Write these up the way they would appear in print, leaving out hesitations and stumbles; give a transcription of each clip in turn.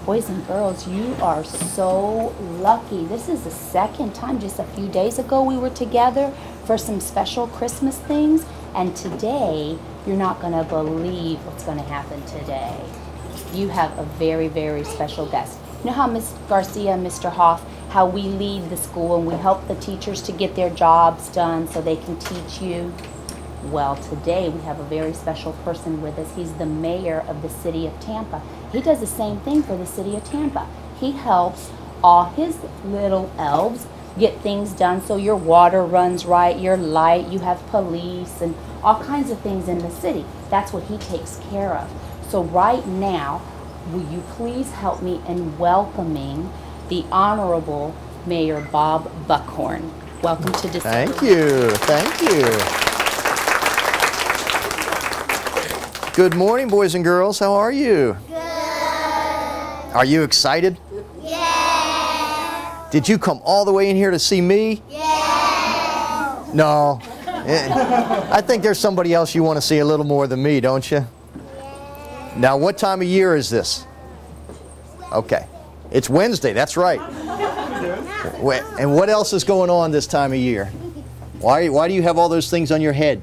Boys and girls, you are so lucky. This is the second time. Just a few days ago we were together for some special Christmas things, and today you're not going to believe what's going to happen today. You have a very, very special guest. You know how Ms. Garcia and Mr. Hoff, how we lead the school and we help the teachers to get their jobs done so they can teach you? Well, today we have a very special person with us. He's the mayor of the city of Tampa. He does the same thing for the city of Tampa. He helps all his little elves get things done so your water runs right, your light, you have police and all kinds of things in the city. That's what he takes care of. So right now, will you please help me in welcoming the Honorable Mayor Bob Buckhorn. Welcome to Desota. Thank you. Thank you. Good morning, boys and girls. How are you? Good. Are you excited? Yeah. Did you come all the way in here to see me? Yeah. No. I think there's somebody else you want to see a little more than me, don't you? Yeah. Now, what time of year is this? Okay. It's Wednesday, that's right. And what else is going on this time of year? Why do you have all those things on your head?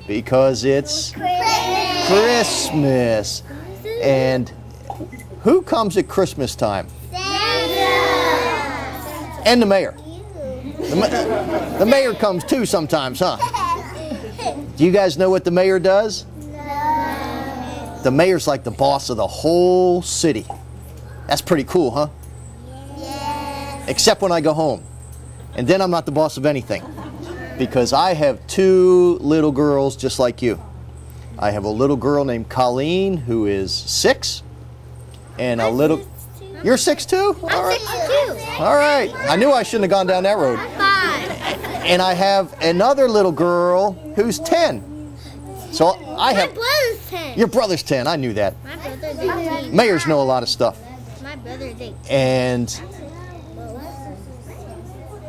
Because it's Christmas. And who comes at Christmas time? Santa. And the mayor. The mayor comes too sometimes, huh? Do you guys know what the mayor does? No. The mayor's like the boss of the whole city. That's pretty cool, huh? Yes. Except when I go home. And then I'm not the boss of anything. Because I have two little girls just like you. I have a little girl named Colleen who is 6. And a little... You're 6 too? I'm 6 too. All right. I knew I shouldn't have gone down that road. 5. And I have another little girl who's 10. So I have... My brother's 10. Your brother's 10. I knew that. My brother's 18. Mayors know a lot of stuff. My brother's 18.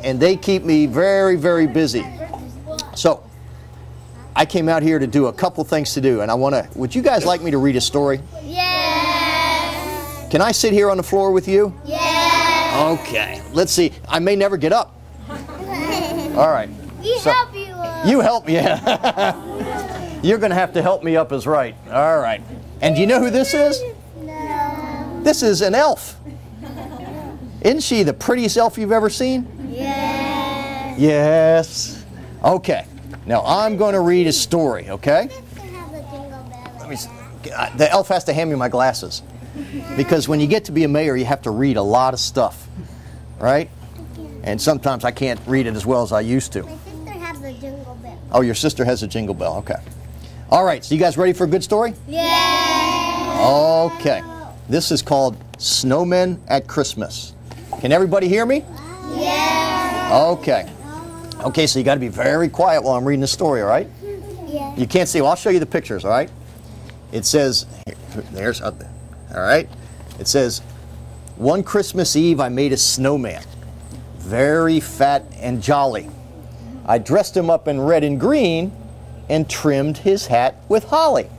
And they keep me very, very busy. So I came out here to do a couple things to do, and would you guys like me to read a story? Yes. Can I sit here on the floor with you? Yes. Okay, let's see. I may never get up. All right. We help you. You help me, yeah. You're going to have to help me up is right. All right. And do you know who this is? No. This is an elf. Isn't she the prettiest elf you've ever seen? Yes. Yes. Okay. Now I'm going to read a story, okay? Let me see. The elf has to hand me my glasses. Because when you get to be a mayor, you have to read a lot of stuff. Right? And sometimes I can't read it as well as I used to. My sister has a jingle bell. Oh, your sister has a jingle bell. Okay. All right. So you guys ready for a good story? Yes. Okay. This is called Snowmen at Christmas. Can everybody hear me? Yes. Okay. Okay, so you got to be very quiet while I'm reading the story, all right? Yes. You can't see. Well, I'll show you the pictures, all right? It says, there's, all right? It says, one Christmas Eve I made a snowman, very fat and jolly. I dressed him up in red and green and trimmed his hat with holly.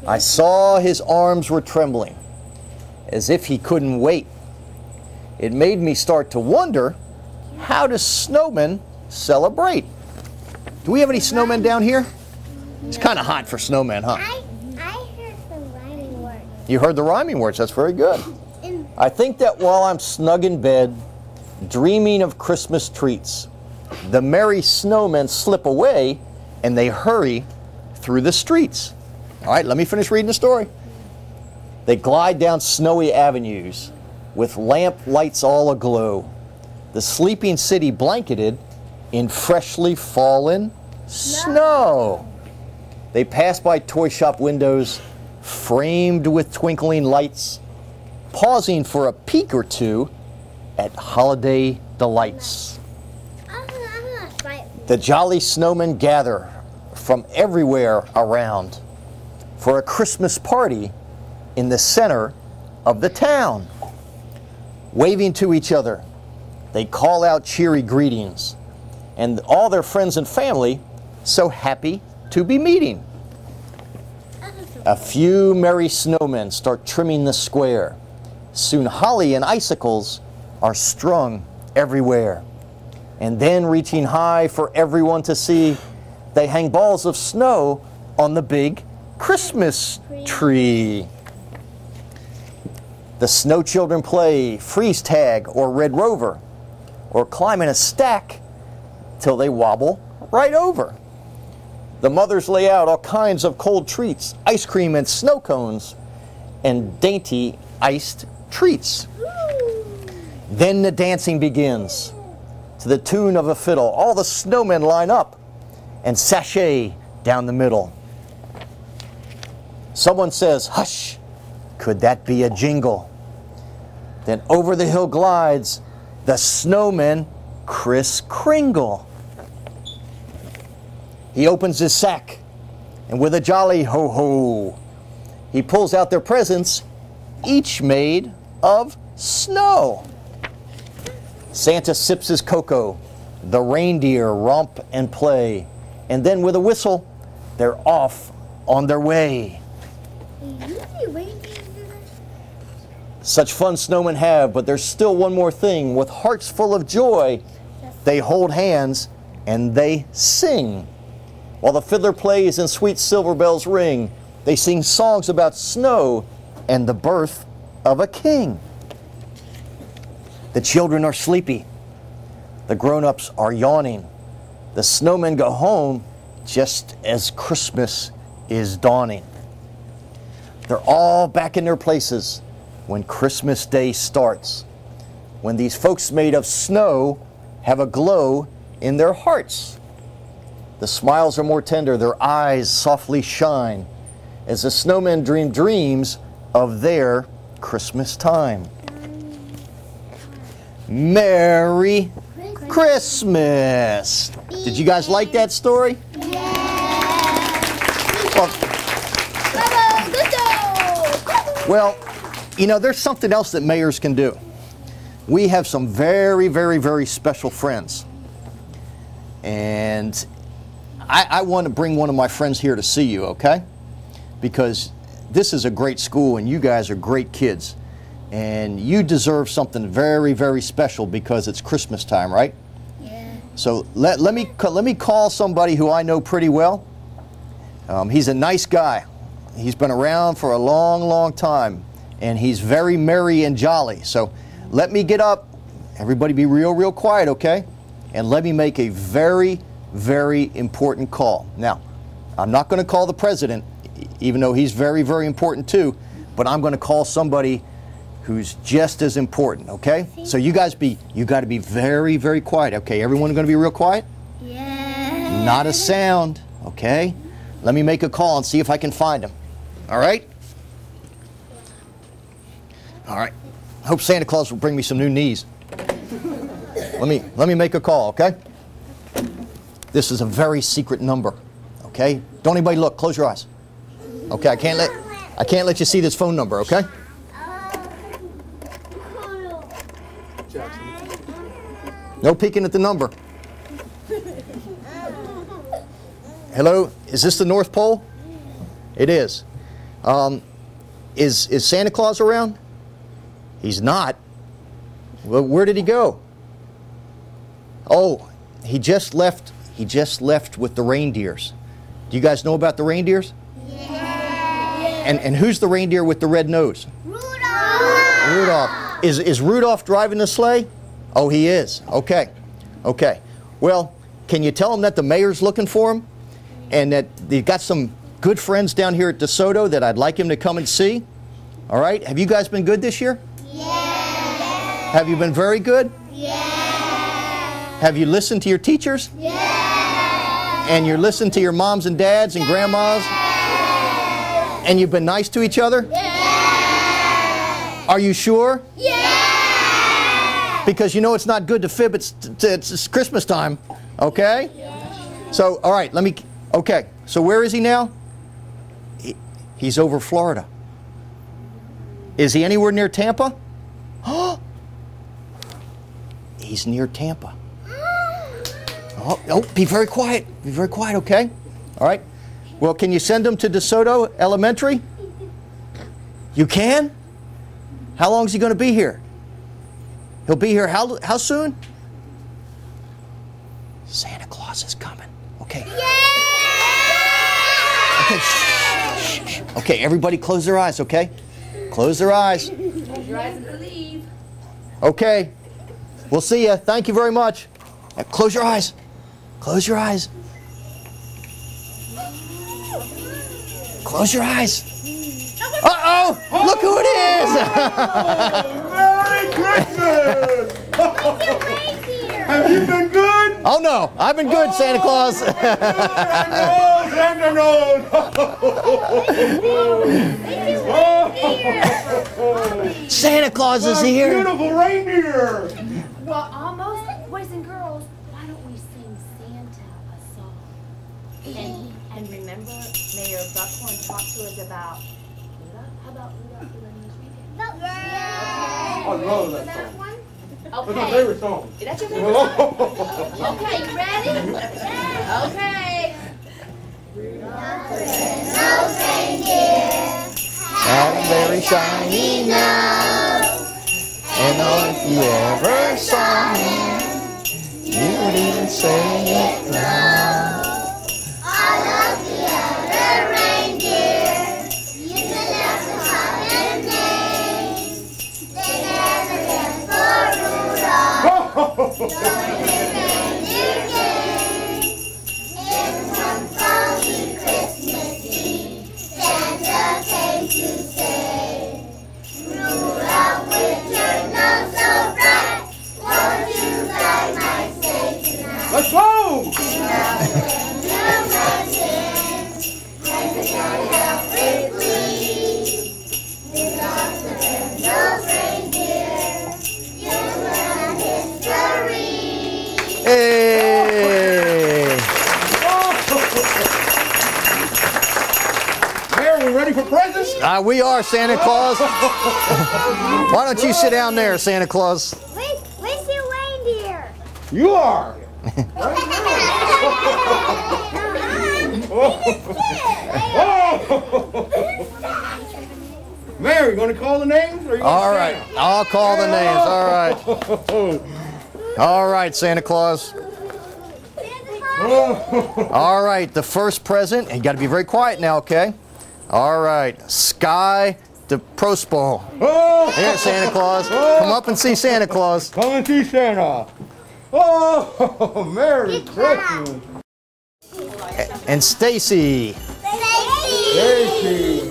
I saw his arms were trembling, as if he couldn't wait. It made me start to wonder, how do snowmen celebrate? Do we have any snowmen down here? It's kind of hot for snowmen, huh? I heard some rhyming words. You heard the rhyming words. That's very good. I think that while I'm snug in bed, dreaming of Christmas treats, the merry snowmen slip away and they hurry through the streets. All right, let me finish reading the story. They glide down snowy avenues with lamp lights all aglow, the sleeping city blanketed in freshly fallen snow. They pass by toy shop windows framed with twinkling lights, pausing for a peek or two at holiday delights. The jolly snowmen gather from everywhere around for a Christmas party in the center of the town. Waving to each other, they call out cheery greetings, and all their friends and family so happy to be meeting. A few merry snowmen start trimming the square, Soon holly and icicles are strung everywhere. And then, reaching high for everyone to see, they hang balls of snow on the big Christmas tree. The snow children play freeze tag or red rover, or climb in a stack till they wobble right over. The mothers lay out all kinds of cold treats, ice cream and snow cones, and dainty iced treats. Then the dancing begins. To the tune of a fiddle, all the snowmen line up and sashay down the middle. Someone says, "Hush, could that be a jingle?" Then over the hill glides the snowman Kris Kringle. He opens his sack, and with a jolly ho-ho, he pulls out their presents, each made of snow. Santa sips his cocoa, the reindeer romp and play, and then with a whistle, they're off on their way. Such fun snowmen have, but there's still one more thing. With hearts full of joy, they hold hands and they sing. While the fiddler plays and sweet silver bells ring, they sing songs about snow and the birth of a king. The children are sleepy. The grown-ups are yawning. The snowmen go home just as Christmas is dawning. They're all back in their places when Christmas Day starts, when these folks made of snow have a glow in their hearts. The smiles are more tender, their eyes softly shine, as the snowmen dream dreams of their Christmas time. Merry Christmas! Did you guys like that story? Well, you know, there's something else that mayors can do. We have some very, very, very special friends. And I want to bring one of my friends here to see you, okay? Because this is a great school and you guys are great kids. And you deserve something very, very special because it's Christmas time, right? Yeah. So let me call somebody who I know pretty well. He's a nice guy. He's been around for a long, long time. And he's very merry and jolly. So let me get up. Everybody be real, real quiet, okay? And let me make a very, very important call. Now, I'm not going to call the president, even though he's very, very important too, but I'm going to call somebody who's just as important, okay? So you got to be very, very quiet, okay? Everyone going to be real quiet? Yeah. Not a sound, okay? Let me make a call and see if I can find him. All right? All right. I hope Santa Claus will bring me some new knees. Let me make a call, okay? This is a very secret number, okay? Don't anybody look. Close your eyes. Okay, I can't let you see this phone number, okay? No peeking at the number. Hello, is this the North Pole? It is. Is Santa Claus around? He's not. Well, where did he go? Oh, he just left with the reindeers. Do you guys know about the reindeers? Yeah. And who's the reindeer with the red nose? Rudolph. Rudolph. Is Rudolph driving the sleigh? Oh, he is. Okay. Okay. Well, can you tell him that the mayor's looking for him? And that they've got some good friends down here at Desoto that I'd like him to come and see? All right. Have you guys been good this year? Yeah. Have you been very good? Yeah. Have you listened to your teachers? Yeah. And you're listening to your moms and dads and grandmas? Yeah. And you've been nice to each other? Yeah. Are you sure? Yeah. Because you know it's not good to fib. It's Christmas time. Okay? Yeah. So, all right, okay. So where is he now? He's over Florida. Is he anywhere near Tampa? He's near Tampa. Oh, be very quiet. Be very quiet, okay? All right. Well, can you send him to Desoto Elementary? You can? How long is he going to be here? He'll be here how soon? Santa Claus is coming. Okay. Okay. Shh, shh, shh. Okay, everybody close their eyes, okay? Close their eyes. Close your eyes and believe. Okay. We'll see you. Thank you very much. Close your eyes. Close your eyes. Close your eyes. Uh-oh! Look who it is! Merry Christmas! Have you been good? Oh no, I've been good, Santa Claus. Santa knows! Santa Claus is here. Beautiful reindeer! Well, almost. Boys and girls, why don't we sing Santa a song? And remember, Mayor Buckhorn talked to us about Rudolph. How about Rudolph the Red-Nosed Reindeer? I love that song. One? That's my Okay. favorite song. Is that your favorite song? Okay, you ready? Okay. Had a very shiny nose. And oh, if you ever saw him, you would even say it loud. All of the other reindeer used to laugh and call him names. They never danced for Rudolph. Knowing his reindeer games. In one foggy Christmas Eve, Santa came to say, Rudolph, with your nose so bright, won't you guide my sleigh tonight? Let's go! Hey! Mayor, we ready for presents? We are, Santa Claus. Why don't you sit down there, Santa Claus? Where's your reindeer? You are! Mayor, you going to call the names? Or you All right, I'll call the names. All right. All right, Santa Claus. All right, the first present, and you got to be very quiet now, okay? All right, Sky the Prospo. Here, Santa Claus. Come up and see Santa Claus. Come and see Santa. Oh, Merry Christmas. And Stacy. Stacy.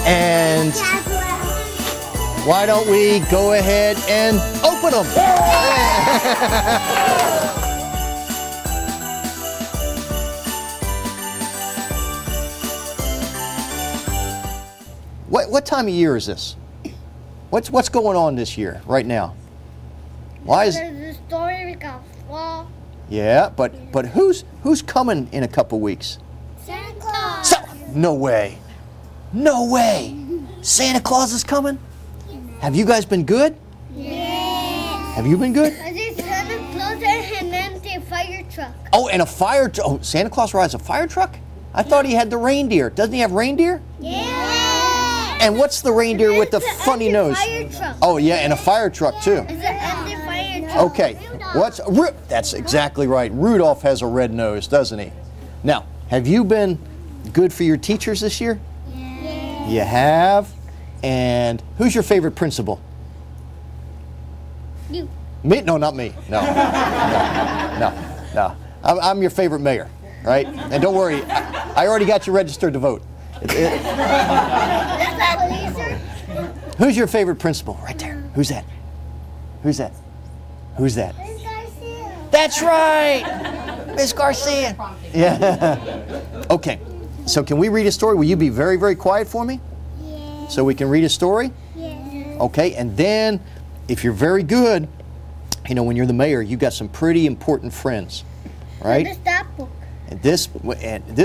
And why don't we go ahead and open them? What time of year is this? What's going on this year, right now? Why is There's a story about fall. Yeah, but who's coming in a couple weeks? Santa Claus. No way. No way. Santa Claus is coming? Have you guys been good? Yes. Have you been good? I see Santa Claus and then the fire truck. Oh, and a fire truck. Oh, Santa Claus rides a fire truck? I thought he had the reindeer. Doesn't he have reindeer? Yeah. And what's the reindeer with the funny nose? Fire truck. Oh, yeah, and a fire truck, too. It's an empty fire truck. Okay, that's exactly right. Rudolph has a red nose, doesn't he? Now, have you been good for your teachers this year? Yeah. You have? And who's your favorite principal? You. Me? No, not me. No. No. I'm your favorite mayor, right? And don't worry, I already got you registered to vote. Who's your favorite principal? Right there. Who's that? Who's that? Who's that? That's right. Miss Garcia. Yeah. Okay. So can we read a story? Will you be very, very quiet for me? Yeah. So we can read a story? Yeah. Okay. And then, if you're very good, you know, when you're the mayor, you've got some pretty important friends, right? What is that book? And this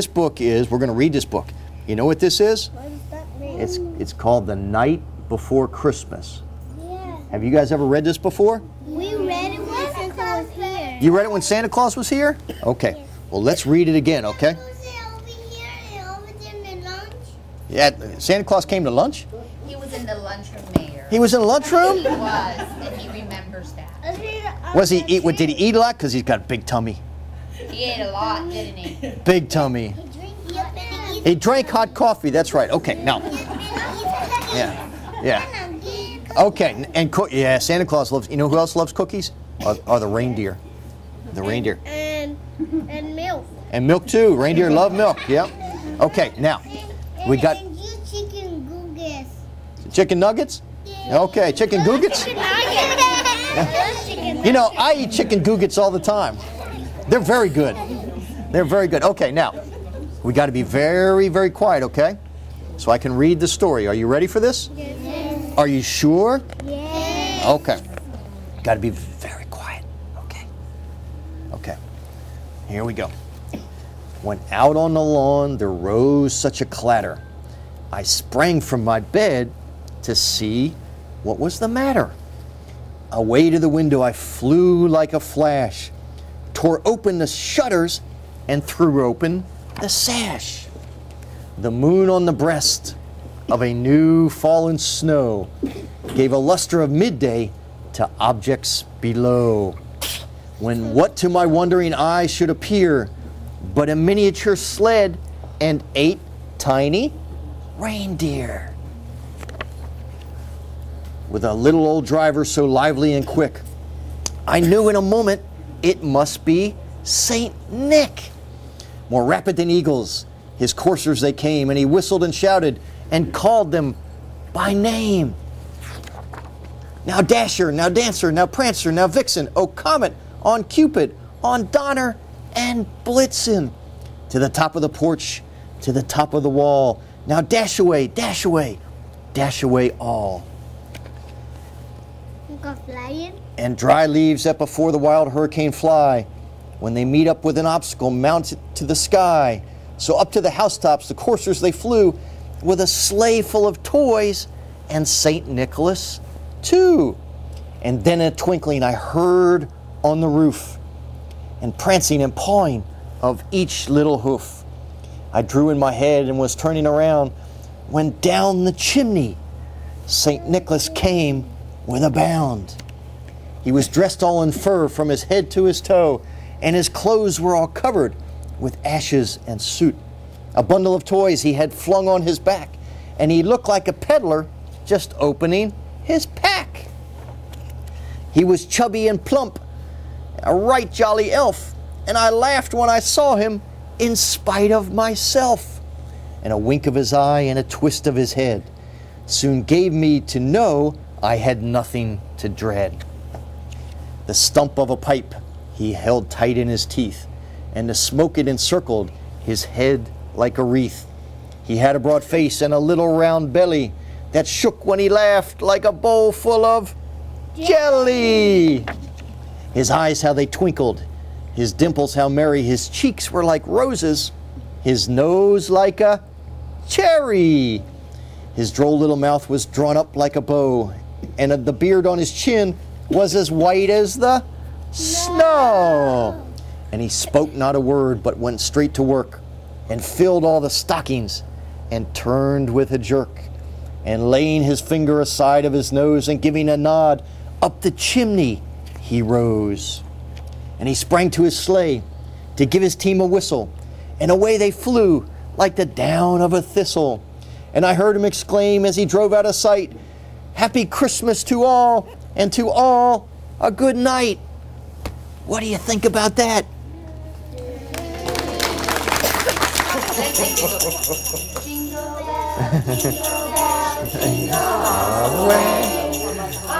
book is, we're going to read this book. You know what this is? What does that mean? It's called The Night Before Christmas. Yeah. Have you guys ever read this before? We read it when Santa was here. You read it when Santa Claus was here? Okay. Well, let's read it again, okay? Was it over here and over there in the lunch? Yeah, Santa Claus came to lunch? He was in the lunchroom, Mayor. He was in the lunchroom? He was, and he remembers that. Did he eat a lot? Because he's got a big tummy. He ate a lot, didn't he? Big tummy. He drank hot coffee, that's right. Okay, now. Yeah. Okay, and yeah, Santa Claus loves, you know who else loves cookies? Are the reindeer. The reindeer. And milk. And milk too. Reindeer love milk, yep. Okay, now, we got And you chicken googles. chicken nuggets? Okay, chicken googets? You know, I eat chicken googets all the time. They're very good. They're very good. Okay, now, we got to be very, very quiet, okay? So I can read the story. Are you ready for this? Yes. Are you sure? Yes. Okay. Got to be very quiet. Okay. Okay. Here we go. When out on the lawn there rose such a clatter, I sprang from my bed to see what was the matter. Away to the window I flew like a flash, tore open the shutters and threw open the sash. The moon on the breast of a new fallen snow gave a luster of midday to objects below. When what to my wondering eyes should appear but a miniature sled and 8 tiny reindeer. With a little old driver so lively and quick, I knew in a moment it must be Saint Nick. More rapid than eagles, his coursers they came, and he whistled and shouted and called them by name. Now Dasher, now Dancer, now Prancer, now Vixen, oh Comet, on Cupid, on Donner, and Blitzen. To the top of the porch, to the top of the wall. Now dash away, dash away, dash away all. Go flying. And dry leaves that before the wild hurricane fly, when they meet up with an obstacle, mount it to the sky. So up to the housetops the coursers they flew, with a sleigh full of toys, and St. Nicholas too. And then in a twinkling I heard on the roof, and prancing and pawing of each little hoof. I drew in my head and was turning around, when down the chimney St. Nicholas came with a bound. He was dressed all in fur from his head to his toe, and his clothes were all covered with ashes and soot. A bundle of toys he had flung on his back, and he looked like a peddler just opening his pack. He was chubby and plump, a right jolly elf, and I laughed when I saw him in spite of myself. And a wink of his eye and a twist of his head soon gave me to know I had nothing to dread. The stump of a pipe he held tight in his teeth, and the smoke it encircled his head like a wreath. He had a broad face and a little round belly that shook when he laughed like a bowl full of jelly. His eyes, how they twinkled, his dimples, how merry, his cheeks were like roses, his nose like a cherry. His droll little mouth was drawn up like a bow, and the beard on his chin was as white as the snow. And he spoke not a word, but went straight to work, and filled all the stockings, and turned with a jerk, and laying his finger aside of his nose, and giving a nod, up the chimney he rose. And he sprang to his sleigh to give his team a whistle, and away they flew like the down of a thistle. And I heard him exclaim as he drove out of sight, "Happy Christmas to all, and to all a good night." What do you think about that? All the way.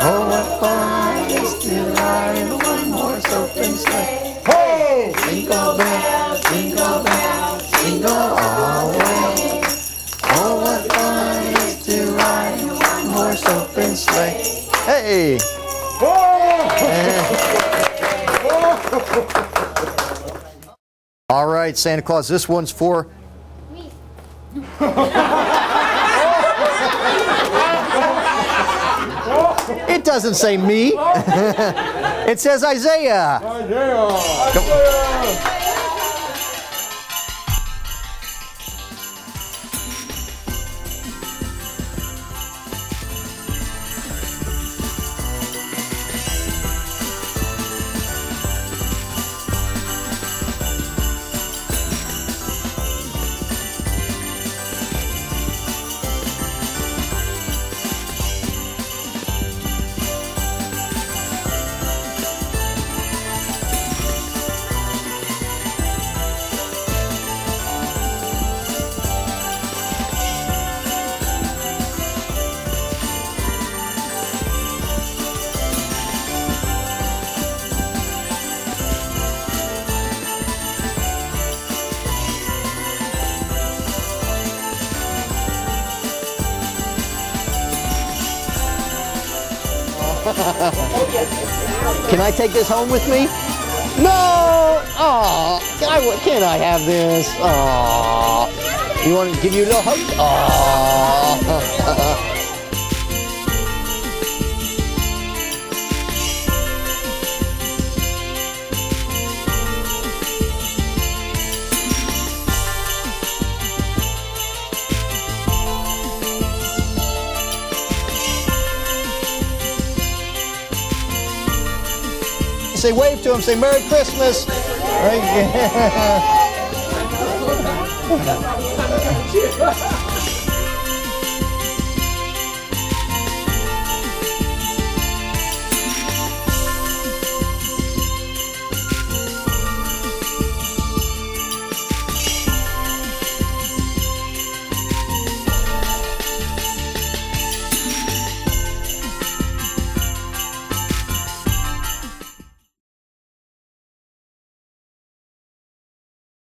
Oh, what fun it is to ride in a one-horse open sleigh. Ho! Jingle bells, jingle all the way. Oh, what fun it is to ride in one horse open sleigh. Hey! All right, Santa Claus, this one's for Me. It doesn't say me. It says Isaiah. Can I take this home with me? No! Aw, can I have this? Aw. You want to give you a little hug? Aw. Say wave to him, say Merry Christmas. Right?